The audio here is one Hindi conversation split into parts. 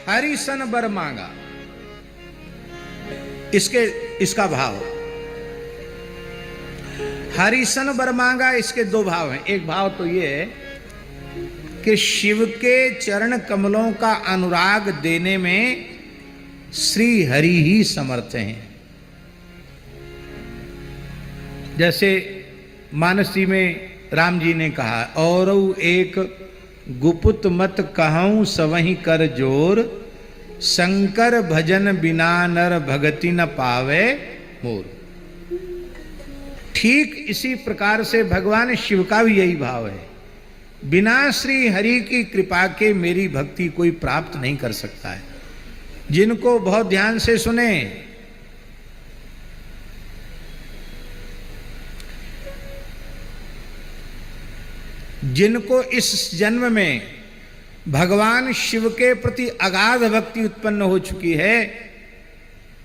हरिसन बर मांगा। इसका भाव हरिसन बर मांगा, इसके दो भाव हैं। एक भाव तो ये है कि शिव के चरण कमलों का अनुराग देने में श्री हरि ही समर्थ हैं। जैसे मानसी में राम जी ने कहा, और एक गुपुत मत कहूं सवहीं कर जोर, शंकर भजन बिना नर भगति न पावे मोर। ठीक इसी प्रकार से भगवान शिव का भी यही भाव है, बिना श्री हरि की कृपा के मेरी भक्ति कोई प्राप्त नहीं कर सकता है। जिनको बहुत ध्यान से सुने, जिनको इस जन्म में भगवान शिव के प्रति अगाध भक्ति उत्पन्न हो चुकी है,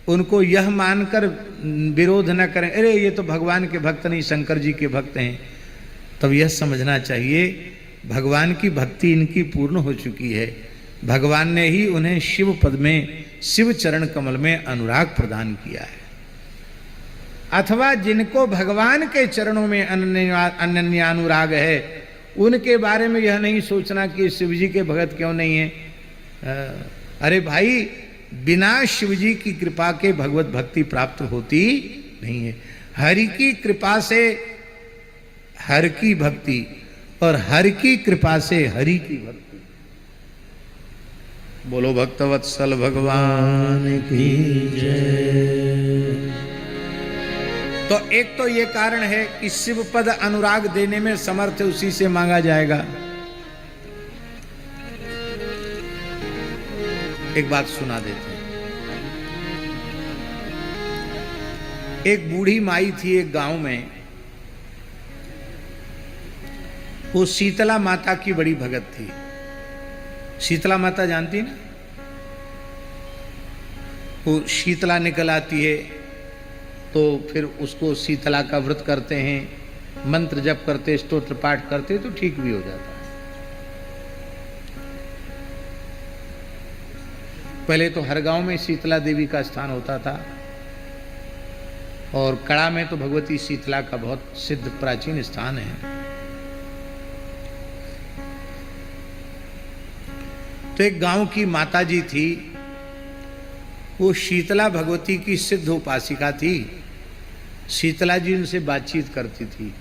उनको यह मानकर विरोध न करें, अरे ये तो भगवान के भक्त नहीं, शंकर जी के भक्त हैं, तब यह समझना चाहिए भगवान की भक्ति इनकी पूर्ण हो चुकी है। भगवान ने ही उन्हें शिव पद में, शिव चरण कमल में अनुराग प्रदान किया है। अथवा जिनको भगवान के चरणों में अनन्य अनुराग है, उनके बारे में यह नहीं सोचना कि शिव जी के भगत क्यों नहीं है। अरे भाई, बिना शिव जी की कृपा के भगवत भक्ति प्राप्त होती नहीं है। हरि की कृपा से हर की भक्ति, और हर की कृपा से हरि की भक्ति। बोलो भक्तवत्सल भगवान की जय। तो एक तो ये कारण है कि शिव पद अनुराग देने में समर्थ है, उसी से मांगा जाएगा। एक बात सुना देते हैं। एक बूढ़ी माई थी एक गांव में, वो शीतला माता की बड़ी भगत थी। शीतला माता जानती ना, वो शीतला निकल आती है तो फिर उसको शीतला का व्रत करते हैं, मंत्र जप करते, स्तोत्र पाठ करते तो ठीक भी हो जाता है। पहले तो हर गांव में शीतला देवी का स्थान होता था, और कड़ा में तो भगवती शीतला का बहुत सिद्ध प्राचीन स्थान है। तो एक गांव की माता जी थी, वो शीतला भगवती की सिद्ध उपासिका थी। शीतला जी उनसे बातचीत करती थी,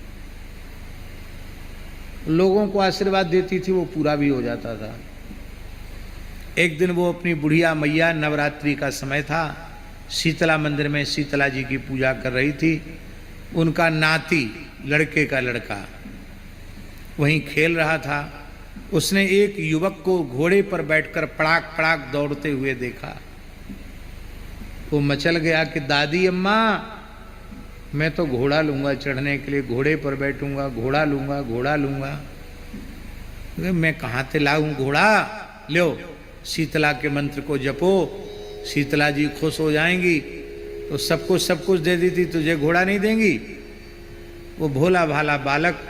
लोगों को आशीर्वाद देती थी, वो पूरा भी हो जाता था। एक दिन वो अपनी बुढ़िया मैया, नवरात्रि का समय था, शीतला मंदिर में शीतला जी की पूजा कर रही थी। उनका नाती, लड़के का लड़का, वहीं खेल रहा था। उसने एक युवक को घोड़े पर बैठकर पड़ाक पड़ाक दौड़ते हुए देखा। वो मचल गया कि दादी अम्मा, मैं तो घोड़ा लूंगा चढ़ने के लिए, घोड़े पर बैठूंगा, घोड़ा लूंगा, घोड़ा लूंगा। मैं कहाँ से लाऊं घोड़ा? लो, शीतला के मंत्र को जपो, शीतला जी खुश हो जाएंगी। तो सब कुछ दे दी थी, तुझे घोड़ा नहीं देंगी। वो भोला भाला बालक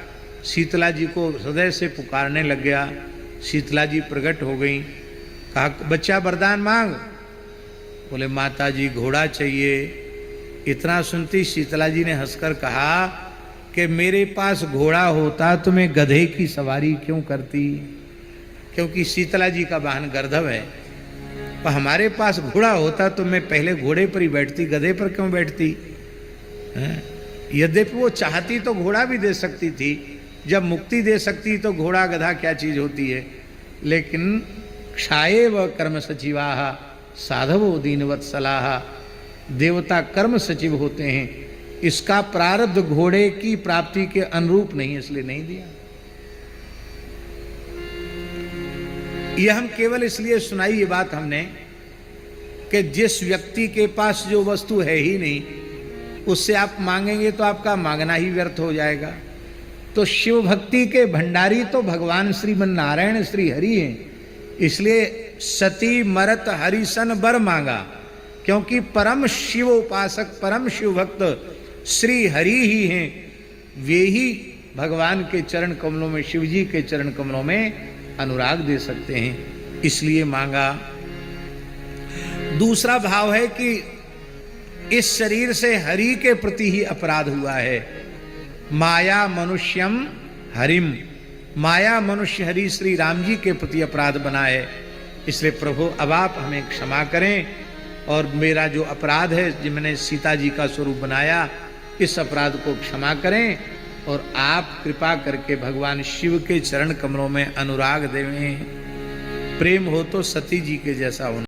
शीतला जी को हृदय से पुकारने लग गया। शीतला जी प्रकट हो गई, कहा बच्चा वरदान मांग। बोले माता जी घोड़ा चाहिए। इतना सुनती शीतला जी ने हंसकर कहा कि मेरे पास घोड़ा होता तो मैं गधे की सवारी क्यों करती, क्योंकि शीतला जी का वाहन गर्दभ है। पर हमारे पास घोड़ा होता तो मैं पहले घोड़े पर ही बैठती, गधे पर क्यों बैठती। यद्यपि वो चाहती तो घोड़ा भी दे सकती थी, जब मुक्ति दे सकती तो घोड़ा गधा क्या चीज होती है। लेकिन क्षाये व कर्म सचिवाह साधवो दीनवत्सलाह, देवता कर्म सचिव होते हैं। इसका प्रारब्ध घोड़े की प्राप्ति के अनुरूप नहीं, इसलिए नहीं दिया। यह हम केवल इसलिए सुनाई ये बात हमने कि जिस व्यक्ति के पास जो वस्तु है ही नहीं, उससे आप मांगेंगे तो आपका मांगना ही व्यर्थ हो जाएगा। तो शिव भक्ति के भंडारी तो भगवान श्रीमन नारायण श्री हरि हैं। इसलिए सती मरत हरिसन बर मांगा, क्योंकि परम शिव उपासक, परम शिव भक्त श्री हरि ही हैं। वे ही भगवान के चरण कमलों में, शिव जी के चरण कमलों में अनुराग दे सकते हैं। इसलिए मांगा। दूसरा भाव है कि इस शरीर से हरि के प्रति ही अपराध हुआ है। माया मनुष्यम हरिम, माया मनुष्य हरि श्री राम जी के प्रति अपराध बना है। इसलिए प्रभु अब आप हमें क्षमा करें और मेरा जो अपराध है, जो मैंने सीता जी का स्वरूप बनाया, इस अपराध को क्षमा करें और आप कृपा करके भगवान शिव के चरण कमलों में अनुराग देवें। प्रेम हो तो सती जी के जैसा होना।